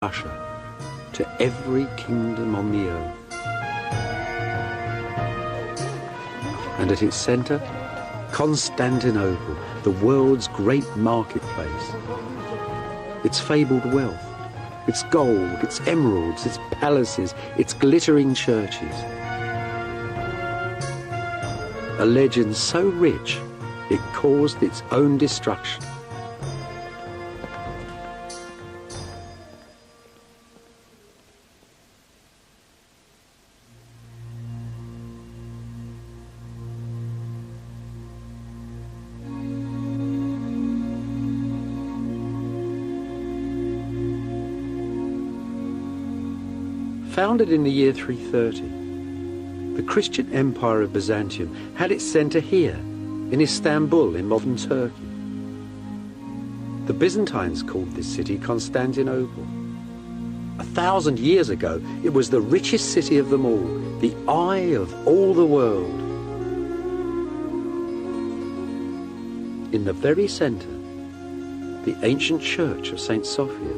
Russia to every kingdom on the earth. And at its centre, Constantinopol, the world's great marketplace. Its fabled wealth, its gold, its emeralds, its palaces, its glittering churches. A legend so rich, it caused its own destruction. Founded in the year 330, the Christian Empire of Byzantium had its centre here, in Istanbul, in modern Turkey. The Byzantines called this city Constantinopol. 1,000 years ago, it was the richest city of them all, the eye of all the world. In the very centre, the ancient church of St. Sophia,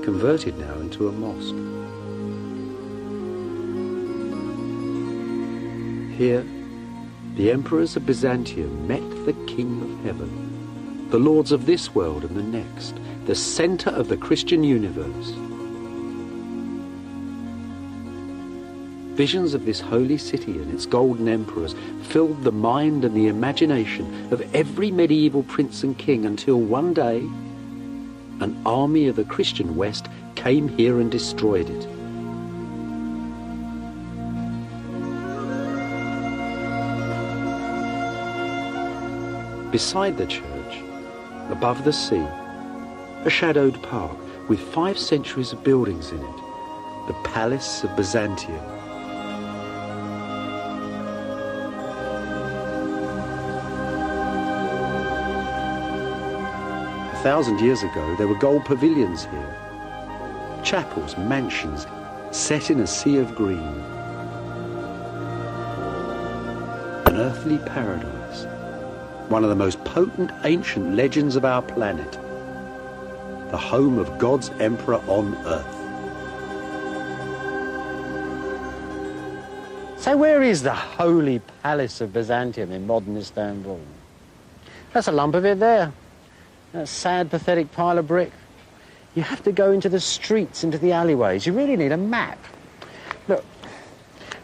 converted now into a mosque. Here, the emperors of Byzantium met the King of Heaven, the lords of this world and the next, the centre of the Christian universe. Visions of this holy city and its golden emperors filled the mind and the imagination of every medieval prince and king until one day, an army of the Christian West came here and destroyed it. Beside the church, above the sea, a shadowed park with 5 centuries of buildings in it, the Palace of Byzantium. A 1,000 years ago, there were gold pavilions here, chapels, mansions, set in a sea of green. An earthly paradise. One of the most potent ancient legends of our planet, the home of God's emperor on earth. So where is the Holy Palace of Byzantium in modern Istanbul? That's a lump of it there. That sad, pathetic pile of brick. You have to go into the streets, into the alleyways. You really need a map. Look,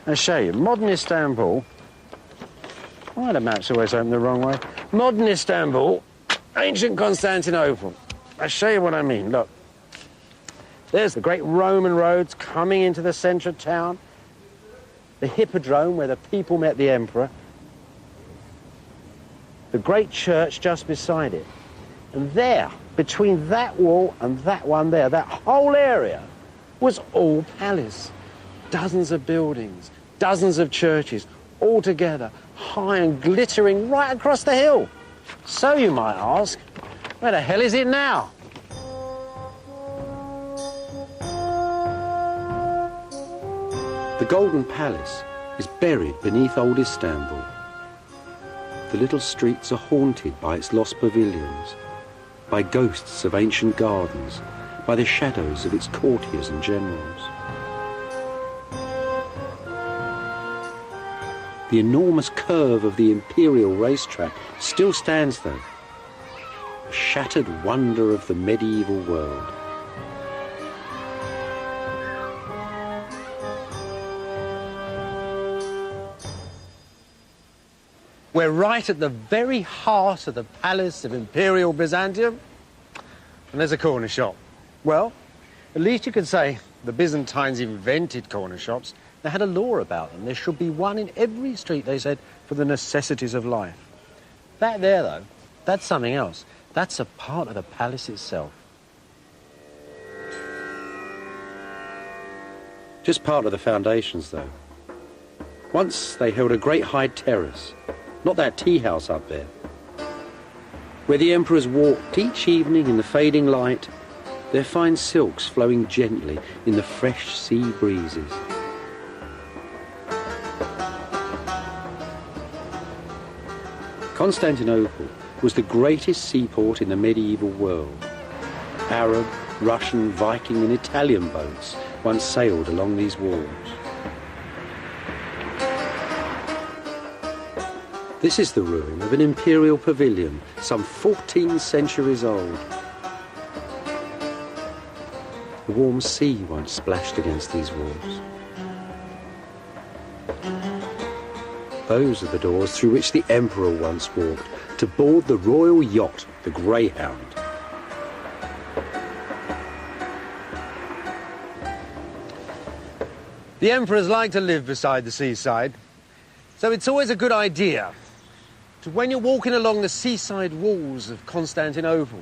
I'll show you. Modern Istanbul. Why the map's always open the wrong way? Modern Istanbul, ancient Constantinople. I'll show you what I mean. Look, there's the great Roman roads coming into the centre of town, the hippodrome where the people met the emperor, the great church just beside it. And there, between that wall and that one there, that whole area was all palace. Dozens of buildings, dozens of churches, all together, high and glittering right across the hill. So you might ask, where the hell is it now? The Golden Palace is buried beneath old Istanbul. The little streets are haunted by its lost pavilions, by ghosts of ancient gardens, by the shadows of its courtiers and generals. The enormous curve of the Imperial racetrack still stands though, a shattered wonder of the medieval world. We're right at the very heart of the Palace of Imperial Byzantium, and there's a corner shop. Well, at least you could say the Byzantines invented corner shops. They had a law about them. There should be one in every street, they said, for the necessities of life. That there, though, that's something else. That's a part of the palace itself. Just part of the foundations, though. Once they held a great high terrace, not that tea house up there, where the emperors walked each evening in the fading light, their fine silks flowing gently in the fresh sea breezes. Constantinople was the greatest seaport in the medieval world. Arab, Russian, Viking and Italian boats once sailed along these walls. This is the ruin of an imperial pavilion, some 14 centuries old. The warm sea once splashed against these walls. Those are the doors through which the emperor once walked to board the royal yacht, the Greyhound. The emperors like to live beside the seaside, so it's always a good idea to, when you're walking along the seaside walls of Constantinople,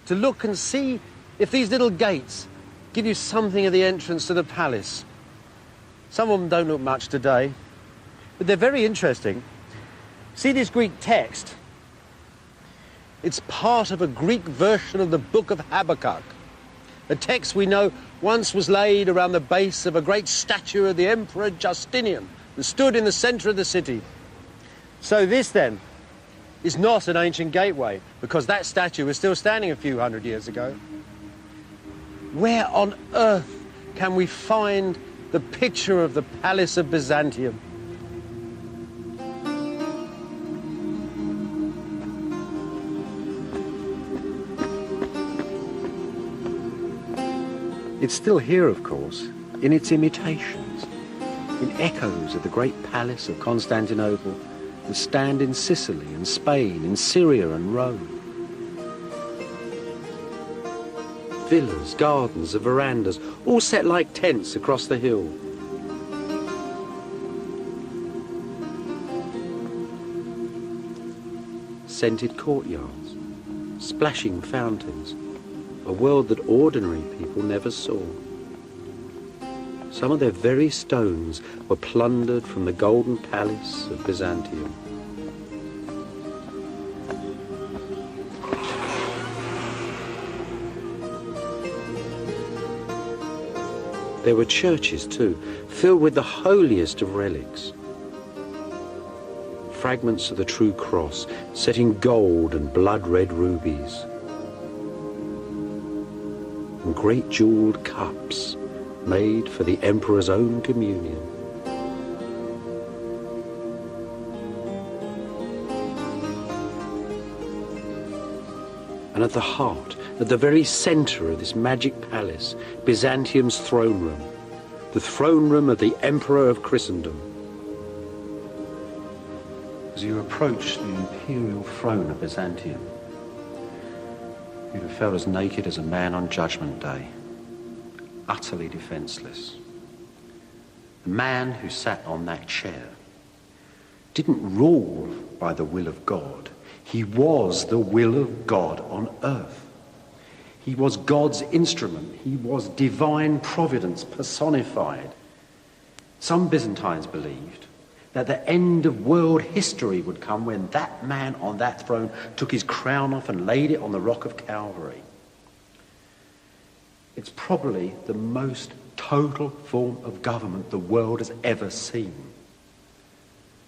to look and see if these little gates give you something of the entrance to the palace. Some of them don't look much today, but they're very interesting. See this Greek text? It's part of a Greek version of the book of Habakkuk, a text we know once was laid around the base of a great statue of the Emperor Justinian that stood in the centre of the city. So this, then, is not an ancient gateway, because that statue was still standing a few hundred years ago. Where on earth can we find the picture of the Palace of Byzantium? It's still here, of course, in its imitations, in echoes of the great palace of Constantinople that stand in Sicily and Spain, in Syria and Rome. Villas, gardens and verandas, all set like tents across the hill. Scented courtyards, splashing fountains, a world that ordinary people never saw. Some of their very stones were plundered from the golden palace of Byzantium. There were churches too, filled with the holiest of relics. Fragments of the true cross set in gold and blood-red rubies. And great jewelled cups made for the emperor's own communion. And at the heart, at the very centre of this magic palace, Byzantium's throne room, the throne room of the Emperor of Christendom. As you approach the imperial throne of Byzantium, you'd have felt as naked as a man on Judgment Day, utterly defenceless. The man who sat on that chair didn't rule by the will of God. He was the will of God on earth. He was God's instrument. He was divine providence personified. Some Byzantines believed that the end of world history would come when that man on that throne took his crown off and laid it on the rock of Calvary. It's probably the most total form of government the world has ever seen.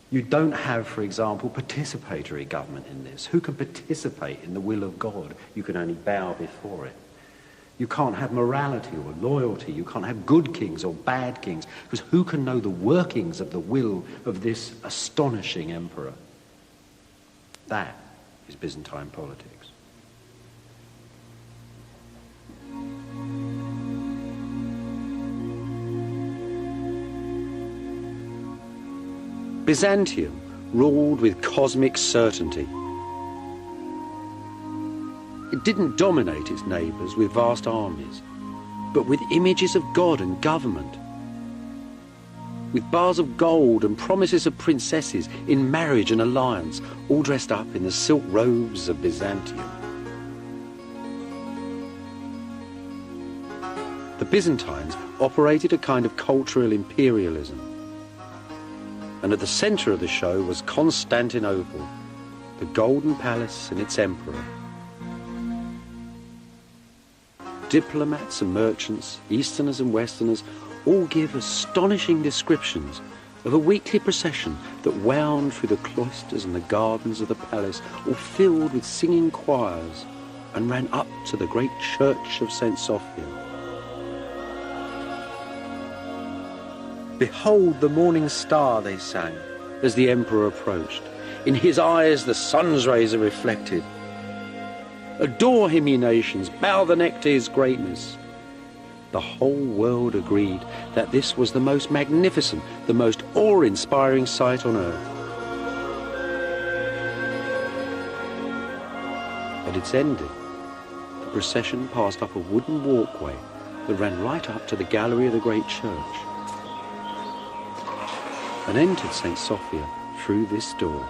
You don't have, for example, participatory government in this. Who can participate in the will of God? You can only bow before it. You can't have morality or loyalty. You can't have good kings or bad kings, because who can know the workings of the will of this astonishing emperor? That is Byzantine politics. Byzantium ruled with cosmic certainty. It didn't dominate its neighbours with vast armies, but with images of God and government, with bars of gold and promises of princesses in marriage and alliance, all dressed up in the silk robes of Byzantium. The Byzantines operated a kind of cultural imperialism. And at the centre of the show was Constantinople, the Golden Palace and its emperor. Diplomats and merchants, Easterners and Westerners, all give astonishing descriptions of a weekly procession that wound through the cloisters and the gardens of the palace, all filled with singing choirs, and ran up to the great church of St. Sophia. Behold the morning star, they sang, as the emperor approached. In his eyes the sun's rays are reflected. Adore him, ye nations, bow the neck to his greatness. The whole world agreed that this was the most magnificent, the most awe-inspiring sight on earth. At its ending, the procession passed up a wooden walkway that ran right up to the gallery of the great church and entered St. Sophia through this door.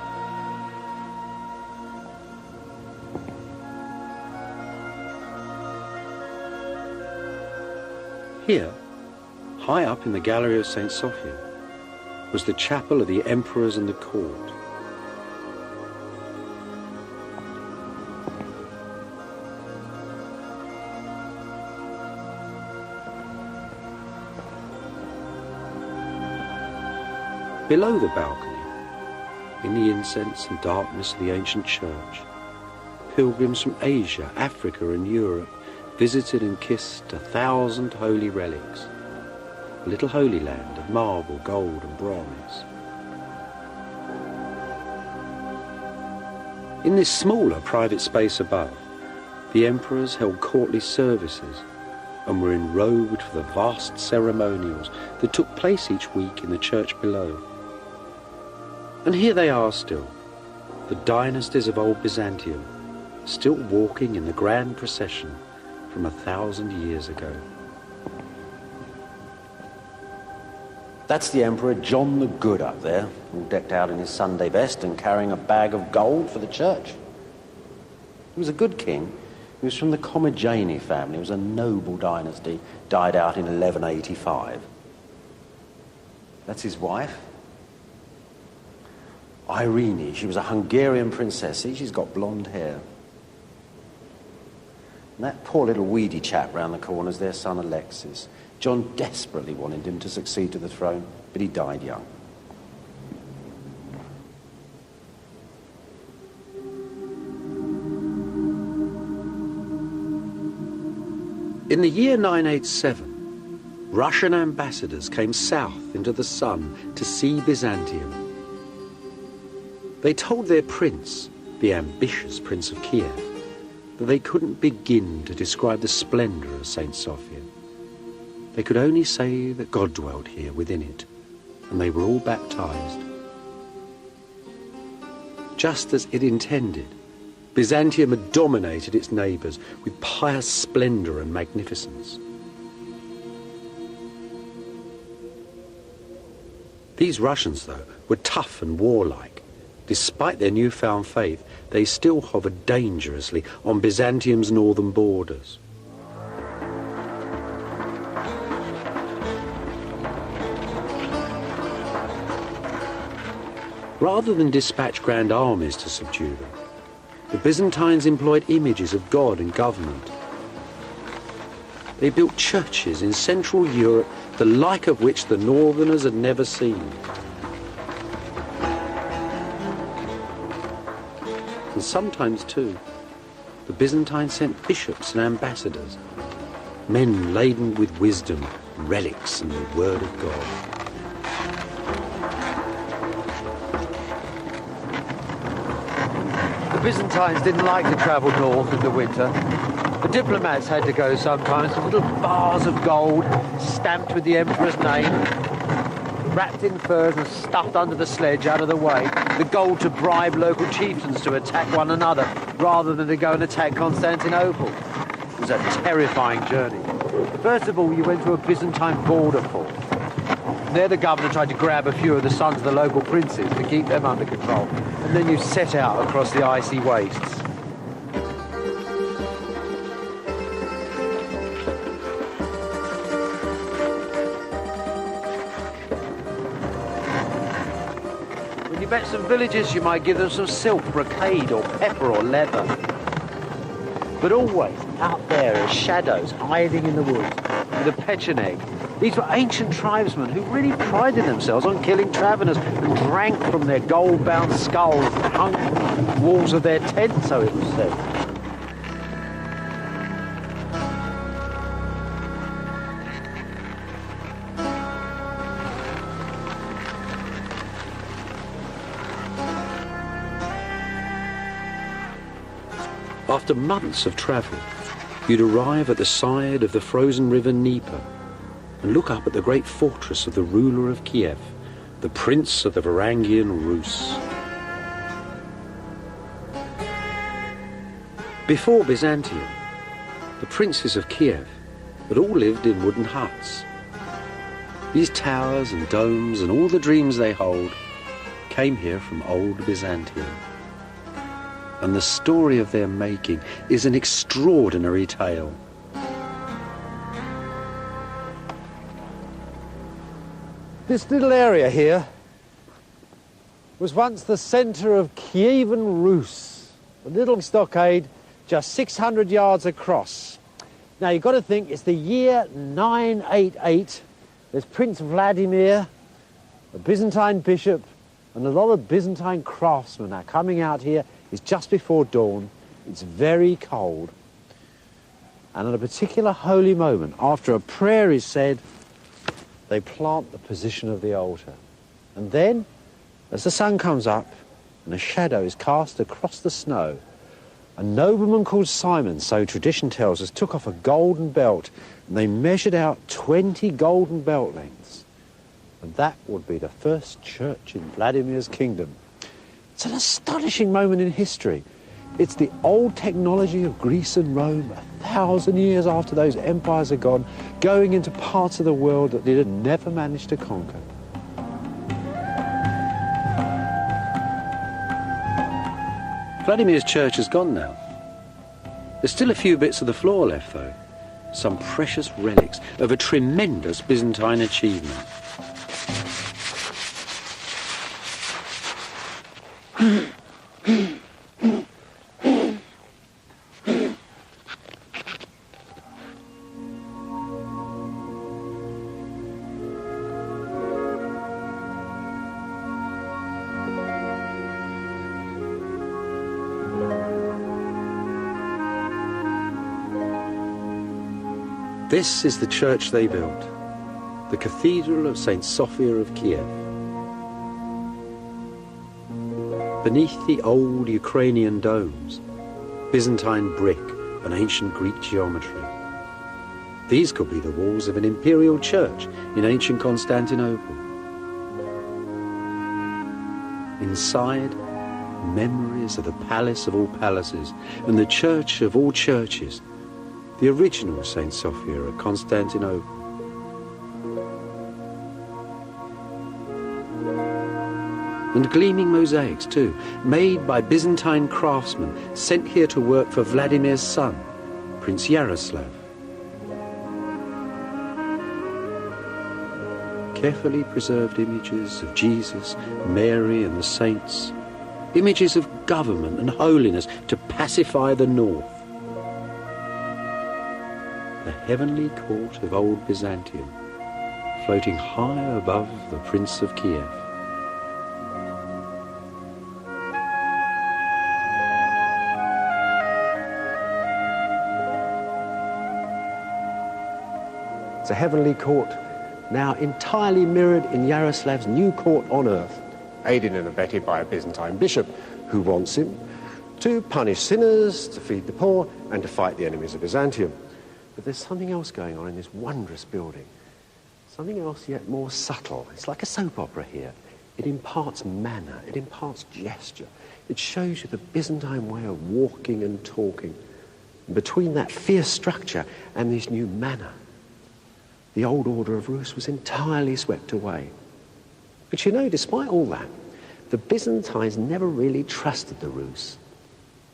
Here, high up in the gallery of St. Sophia, was the chapel of the emperors and the court. Below the balcony, in the incense and darkness of the ancient church, pilgrims from Asia, Africa and Europe visited and kissed 1,000 holy relics, a little holy land of marble, gold and bronze. In this smaller private space above, the emperors held courtly services and were enrobed for the vast ceremonials that took place each week in the church below. And here they are still, the dynasties of old Byzantium, still walking in the grand procession from 1,000 years ago. That's the Emperor John the Good up there, all decked out in his Sunday best and carrying a bag of gold for the church. He was a good king. He was from the Commagene family. It was a noble dynasty, died out in 1185. That's his wife, Irene. She was a Hungarian princess. See, she's got blonde hair. And that poor little weedy chap round the corner is their son Alexis. John desperately wanted him to succeed to the throne, but he died young. In the year 987, Russian ambassadors came south into the sun to see Byzantium. They told their prince, the ambitious Prince of Kiev, that they couldn't begin to describe the splendor of St. Sophia. They could only say that God dwelt here within it, and they were all baptized. Just as it intended, Byzantium had dominated its neighbors with pious splendor and magnificence. These Russians, though, were tough and warlike. Despite their newfound faith, they still hovered dangerously on Byzantium's northern borders. Rather than dispatch grand armies to subdue them, the Byzantines employed images of God and government. They built churches in Central Europe, the like of which the Northerners had never seen. And sometimes, too, the Byzantines sent bishops and ambassadors, men laden with wisdom, relics and the word of God. The Byzantines didn't like to travel north in the winter. The diplomats had to go sometimes with little bars of gold stamped with the emperor's name, wrapped in furs and stuffed under the sledge out of the way, the gold to bribe local chieftains to attack one another rather than to go and attack Constantinopol. It was a terrifying journey. First of all, you went to a Byzantine border fort. There the governor tried to grab a few of the sons of the local princes to keep them under control. And then you set out across the icy wastes. When you met some villagers, you might give them some silk, brocade or pepper or leather. But always out there as shadows hiding in the woods with a pecheneg. These were ancient tribesmen who really prided themselves on killing travellers and drank from their gold-bound skulls that hung from the walls of their tents, so it was said. After months of travel, you'd arrive at the side of the frozen river Dnieper and look up at the great fortress of the ruler of Kiev, the prince of the Varangian Rus. Before Byzantium, the princes of Kiev had all lived in wooden huts. These towers and domes and all the dreams they hold came here from old Byzantium. And the story of their making is an extraordinary tale. This little area here was once the centre of Kievan Rus, a little stockade just 600 yards across. Now you've got to think it's the year 988. There's Prince Vladimir, a Byzantine bishop, and a lot of Byzantine craftsmen are coming out here. It's just before dawn. It's very cold. And at a particular holy moment, after a prayer is said, they plant the position of the altar. And then, as the sun comes up and a shadow is cast across the snow, a nobleman called Simon, so tradition tells us, took off a golden belt and they measured out 20 golden belt lengths. And that would be the first church in Vladimir's kingdom. It's an astonishing moment in history. It's the old technology of Greece and Rome, 1,000 years after those empires are gone, going into parts of the world that they had never managed to conquer. Vladimir's church is gone now. There's still a few bits of the floor left, though. Some precious relics of a tremendous Byzantine achievement. This is the church they built, the Cathedral of St. Sophia of Kiev. Beneath the old Ukrainian domes, Byzantine brick and ancient Greek geometry. These could be the walls of an imperial church in ancient Constantinopol. Inside, memories of the palace of all palaces and the church of all churches, the original St. Sophia at Constantinople. And gleaming mosaics too, made by Byzantine craftsmen sent here to work for Vladimir's son, Prince Yaroslav. Carefully preserved images of Jesus, Mary and the saints, images of government and holiness to pacify the north. The heavenly court of old Byzantium, floating high above the Prince of Kiev. It's a heavenly court, now entirely mirrored in Yaroslav's new court on earth, aided and abetted by a Byzantine bishop who wants him to punish sinners, to feed the poor, and to fight the enemies of Byzantium. But there's something else going on in this wondrous building. Something else yet more subtle. It's like a soap opera here. It imparts manner, it imparts gesture. It shows you the Byzantine way of walking and talking. And between that fierce structure and this new manner, the old order of Rus was entirely swept away. But you know, despite all that, the Byzantines never really trusted the Rus.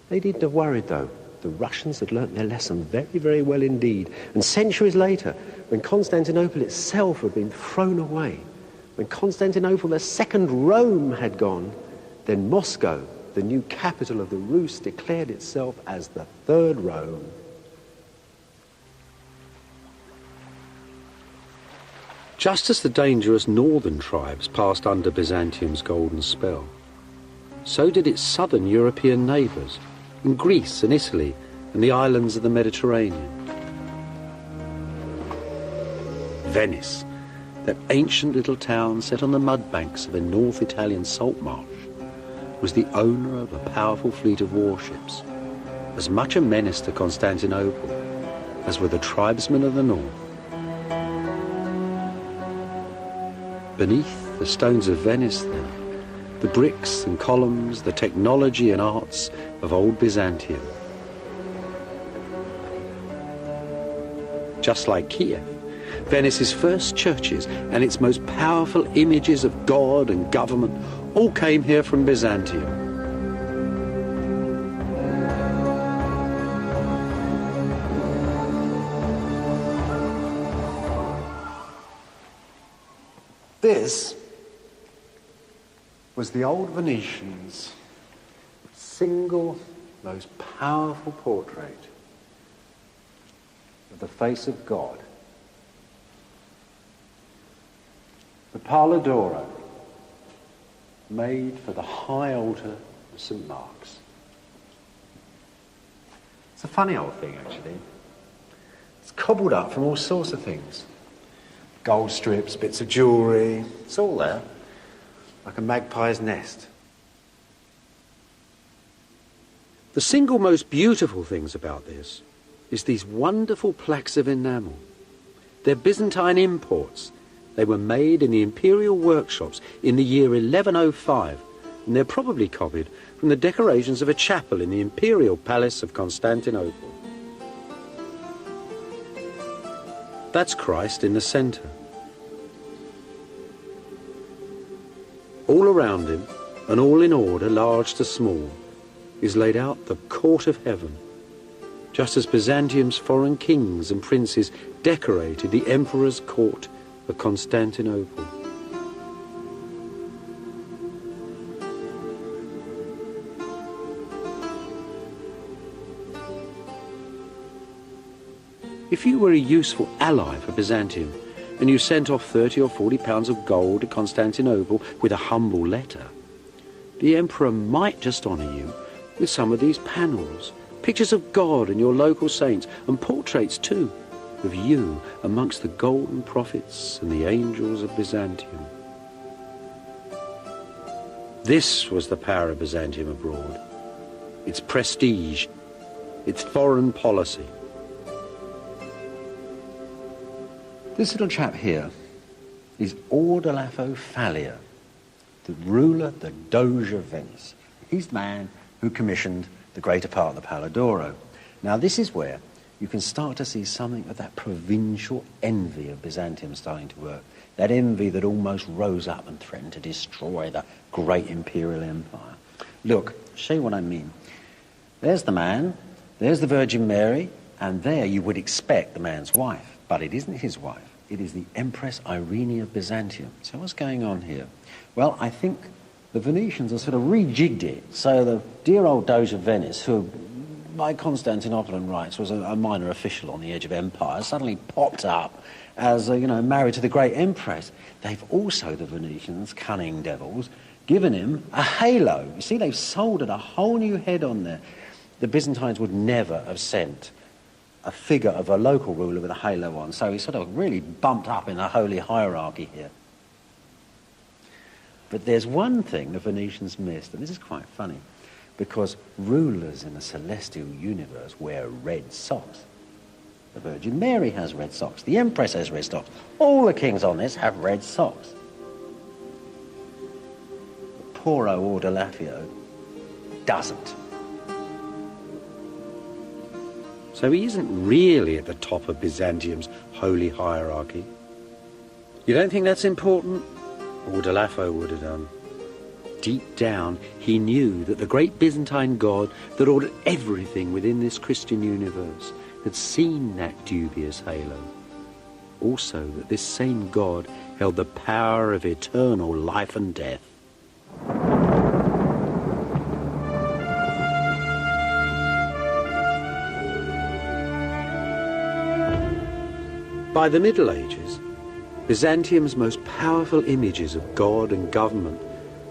They needn't have worried, though. The Russians had learnt their lesson very, very well indeed. And centuries later, when Constantinople itself had been thrown away, when Constantinople, the second Rome, had gone, then Moscow, the new capital of the Rus, declared itself as the third Rome. Just as the dangerous northern tribes passed under Byzantium's golden spell, so did its southern European neighbours, in Greece and Italy and the islands of the Mediterranean. Venice, that ancient little town set on the mud banks of a North Italian salt marsh, was the owner of a powerful fleet of warships, as much a menace to Constantinople as were the tribesmen of the north. Beneath the stones of Venice, then, the bricks and columns, the technology and arts of old Byzantium. Just like Kiev, Venice's first churches and its most powerful images of God and government all came here from Byzantium. This was the old Venetians' single most powerful portrait of the face of God. The Pala d'Oro, made for the high altar of St. Mark's. It's a funny old thing, actually. It's cobbled up from all sorts of things. Gold strips, bits of jewellery, it's all there, like a magpie's nest. The single most beautiful things about this is these wonderful plaques of enamel. They're Byzantine imports. They were made in the Imperial workshops in the year 1105, and they're probably copied from the decorations of a chapel in the Imperial Palace of Constantinople. That's Christ in the centre. All around him, and all in order, large to small, is laid out the court of heaven, just as Byzantium's foreign kings and princes decorated the emperor's court of Constantinople. If you were a useful ally for Byzantium, and you sent off 30 or 40 pounds of gold to Constantinople with a humble letter, the emperor might just honour you with some of these panels, pictures of God and your local saints, and portraits too of you amongst the golden prophets and the angels of Byzantium. This was the power of Byzantium abroad, its prestige, its foreign policy. This little chap here is Ordolafo, the ruler, the Doge of Venice. He's the man who commissioned the greater part of the Pala d'Oro. Now this is where you can start to see something of that provincial envy of Byzantium starting to work. That envy that almost rose up and threatened to destroy the great imperial empire. Look, I'll show you what I mean. There's the man, there's the Virgin Mary, and there you would expect the man's wife. But it isn't his wife. It is the Empress Irene of Byzantium. So what's going on here? Well, I think the Venetians have sort of rejigged it. So the dear old Doge of Venice, who by Constantinopolitan rights was a minor official on the edge of empire, suddenly popped up as, married to the great Empress. They've also, the Venetians, cunning devils, given him a halo. You see, they've soldered a whole new head on there. The Byzantines would never have sent a figure of a local ruler with a halo on, so he's sort of really bumped up in the holy hierarchy here. But there's one thing the Venetians missed, and this is quite funny, because rulers in the celestial universe wear red socks. The Virgin Mary has red socks, the Empress has red socks, all the kings on this have red socks. But poor old Ordolafo doesn't. So he isn't really at the top of Byzantium's holy hierarchy. You don't think that's important? Ordolafo would have done. Deep down, he knew that the great Byzantine God that ordered everything within this Christian universe had seen that dubious halo. Also that this same God held the power of eternal life and death. By the Middle Ages, Byzantium's most powerful images of God and government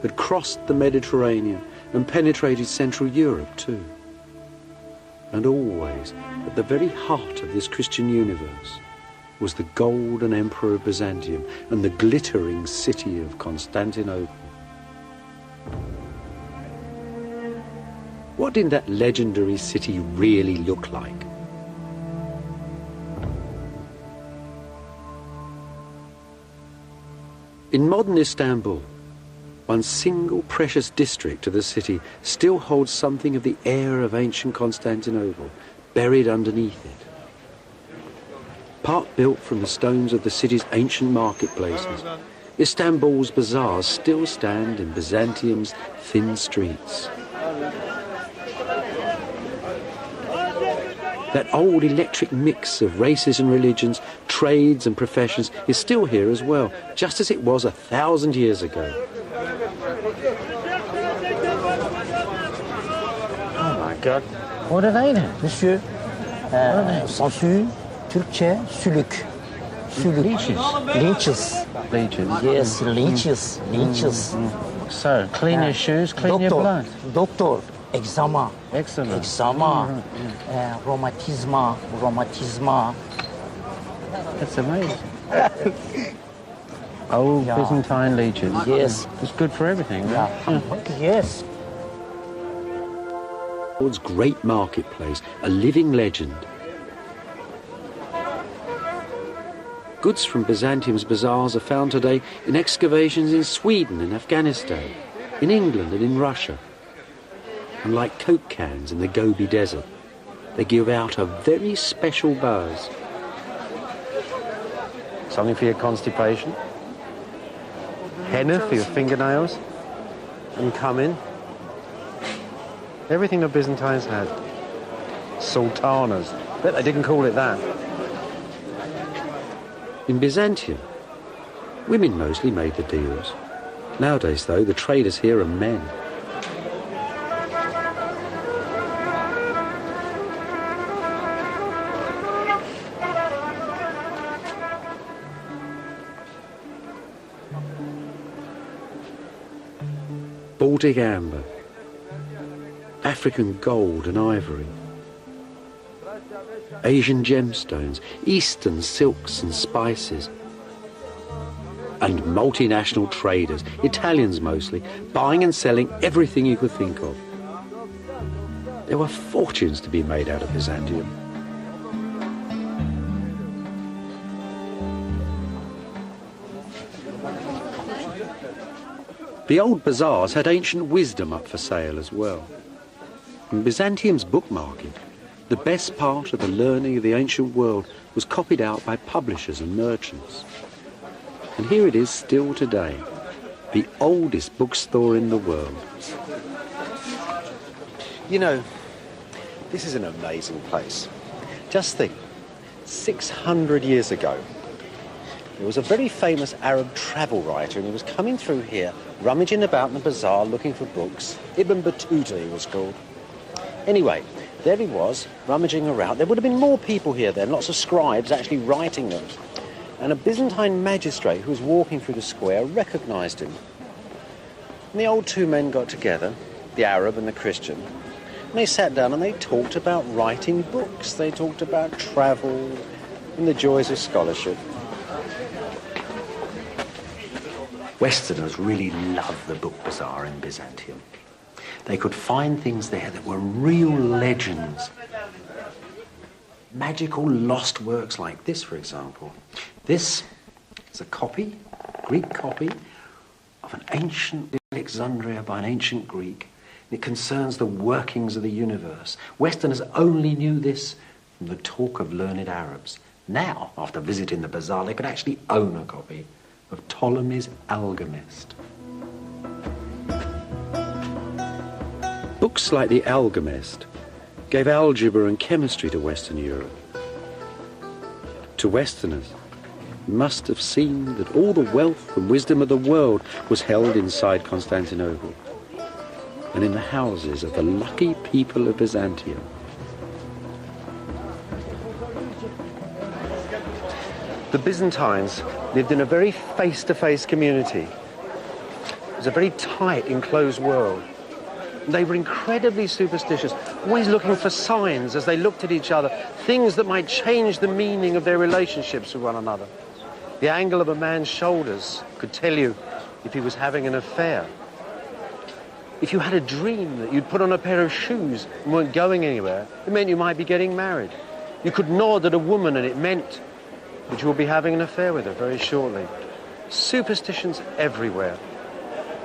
had crossed the Mediterranean and penetrated Central Europe too. And always, at the very heart of this Christian universe, was the golden emperor of Byzantium and the glittering city of Constantinople. What did that legendary city really look like? In modern Istanbul, one single precious district of the city still holds something of the air of ancient Constantinople buried underneath it. Part built from the stones of the city's ancient marketplaces, Istanbul's bazaars still stand in Byzantium's thin streets. That old electric mix of races and religions, trades and professions is still here as well, just as it was 1,000 years ago. Oh my God. What are they then? Monsieur, sansü, Türkçe, sülük. Sülük. Leeches. Legions. Yes, leeches. Leeches. So, clean your shoes, clean your blood. Doctor, eczema. Eczema. Eczema. Rheumatisma. That's amazing. Old Byzantine legions. Yes. It's good for everything, right? Yes. Istanbul's great marketplace, a living legend. Goods from Byzantium's bazaars are found today in excavations in Sweden and Afghanistan, in England and in Russia. And like Coke cans in the Gobi Desert, they give out a very special buzz. Something for your constipation, henna for your fingernails, and cumin. Everything the Byzantines had. Sultanas. Bet they didn't call it that. In Byzantium, women mostly made the deals. Nowadays, though, the traders here are men. Baltic amber, African gold and ivory, Asian gemstones, Eastern silks and spices, and multinational traders, Italians mostly, buying and selling everything you could think of. There were fortunes to be made out of Byzantium. The old bazaars had ancient wisdom up for sale as well. In Byzantium's book market, the best part of the learning of the ancient world was copied out by publishers and merchants. And here it is still today, the oldest bookstore in the world. You know, this is an amazing place. Just think, 600 years ago, there was a very famous Arab travel writer, and he was coming through here, rummaging about in the bazaar looking for books. Ibn Battuta, he was called. Anyway, there he was, rummaging around. There would have been more people here then, lots of scribes actually writing them. And a Byzantine magistrate who was walking through the square recognised him. And the old two men got together, the Arab and the Christian, and they sat down and they talked about writing books. They talked about travel and the joys of scholarship. Westerners really loved the book bazaar in Byzantium. They could find things there that were real legends. Magical lost works like this, for example. This is a copy, Greek copy, of an ancient Alexandria by an ancient Greek. It concerns the workings of the universe. Westerners only knew this from the talk of learned Arabs. Now, after visiting the bazaar, they could actually own a copy of Ptolemy's Alchemist. Books like the Alchemist gave algebra and chemistry to Western Europe. To Westerners, it must have seemed that all the wealth and wisdom of the world was held inside Constantinople and in the houses of the lucky people of Byzantium. The Byzantines lived in a very face-to-face community. It was a very tight, enclosed world. They were incredibly superstitious, always looking for signs as they looked at each other, things that might change the meaning of their relationships with one another. The angle of a man's shoulders could tell you if he was having an affair. If you had a dream that you'd put on a pair of shoes and weren't going anywhere, it meant you might be getting married. You could nod at a woman and it meant that you would be having an affair with her very shortly. Superstitions everywhere.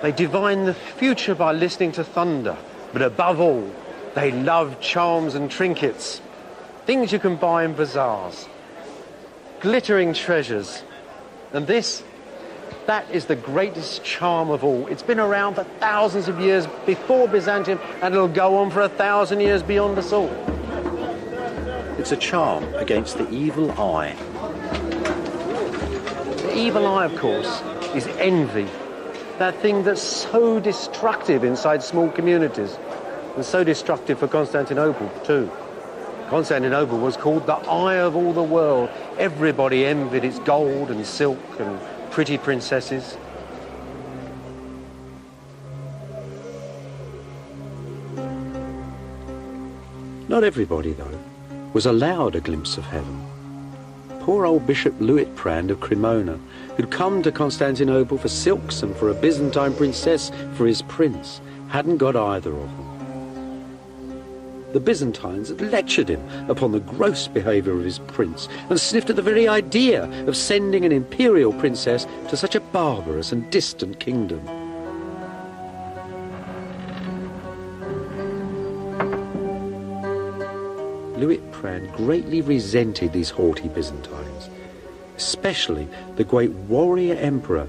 They divine the future by listening to thunder, but above all, they love charms and trinkets, things you can buy in bazaars, glittering treasures. And that is the greatest charm of all. It's been around for thousands of years before Byzantium, and it'll go on for 1,000 years beyond us all. It's a charm against the evil eye. The evil eye, of course, is envy. That thing that's so destructive inside small communities, and so destructive for Constantinople, too. Constantinople was called the eye of all the world. Everybody envied its gold and silk and pretty princesses. Not everybody, though, was allowed a glimpse of heaven. Poor old Bishop Liutprand of Cremona, who'd come to Constantinople for silks and for a Byzantine princess for his prince, hadn't got either of them. The Byzantines had lectured him upon the gross behaviour of his prince and sniffed at the very idea of sending an imperial princess to such a barbarous and distant kingdom. Liutprand greatly resented these haughty Byzantines, especially the great warrior emperor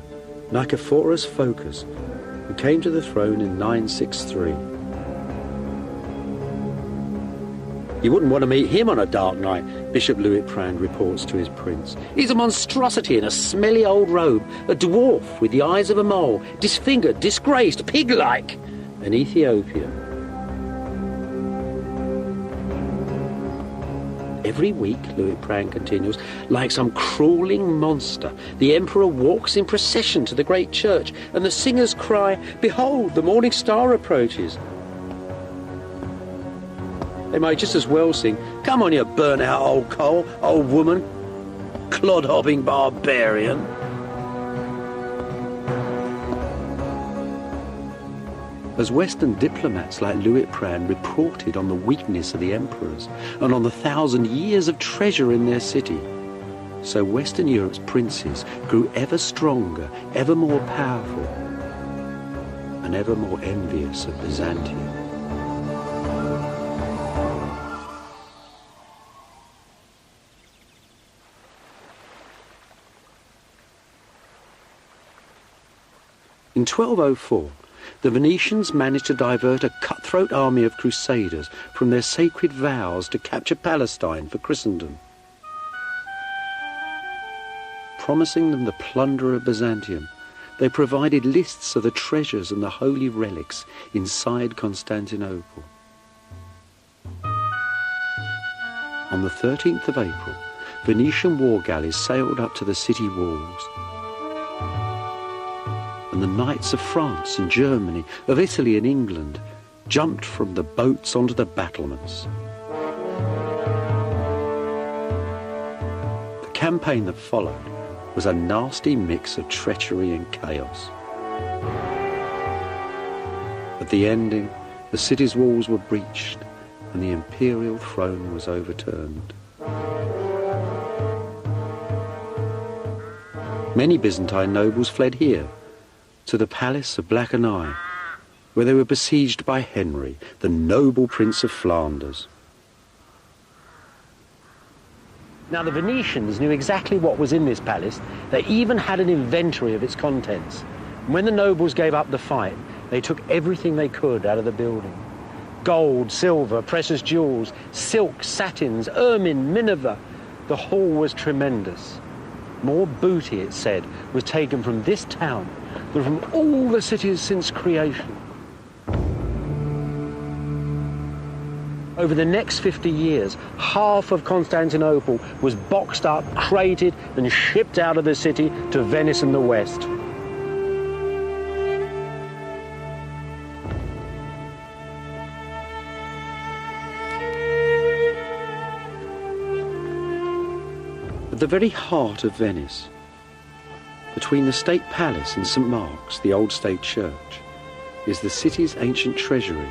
Nicephorus Phocas, who came to the throne in 963. You wouldn't want to meet him on a dark night, Bishop Liutprand reports to his prince. He's a monstrosity in a smelly old robe, a dwarf with the eyes of a mole, disfigured, disgraced, pig-like, an Ethiopian. Every week, Liutprand continues, like some crawling monster, the emperor walks in procession to the great church, and the singers cry, "Behold, the morning star approaches." They might just as well sing, "Come on, you burnt-out old coal, old woman, clod-hopping barbarian." As Western diplomats like Liutprand reported on the weakness of the emperors and on the 1,000 years of treasure in their city, so Western Europe's princes grew ever stronger, ever more powerful, and ever more envious of Byzantium. In 1204, the Venetians managed to divert a cutthroat army of crusaders from their sacred vows to capture Palestine for Christendom. Promising them the plunder of Byzantium, they provided lists of the treasures and the holy relics inside Constantinople. On the 13th of April, Venetian war galleys sailed up to the city walls, and the knights of France and Germany, of Italy and England, jumped from the boats onto the battlements. The campaign that followed was a nasty mix of treachery and chaos. At the ending, the city's walls were breached and the imperial throne was overturned. Many Byzantine nobles fled here, to the palace of Black and Eye, where they were besieged by Henry, the noble Prince of Flanders. Now, the Venetians knew exactly what was in this palace. They even had an inventory of its contents. And when the nobles gave up the fight, they took everything they could out of the building. Gold, silver, precious jewels, silk, satins, ermine, minever. The haul was tremendous. More booty, it said, was taken from this town than from all the cities since creation. Over the next 50 years, half of Constantinople was boxed up, crated, and shipped out of the city to Venice and the West. At the very heart of Venice, between the State Palace and St. Mark's, the old state church, is the city's ancient treasury,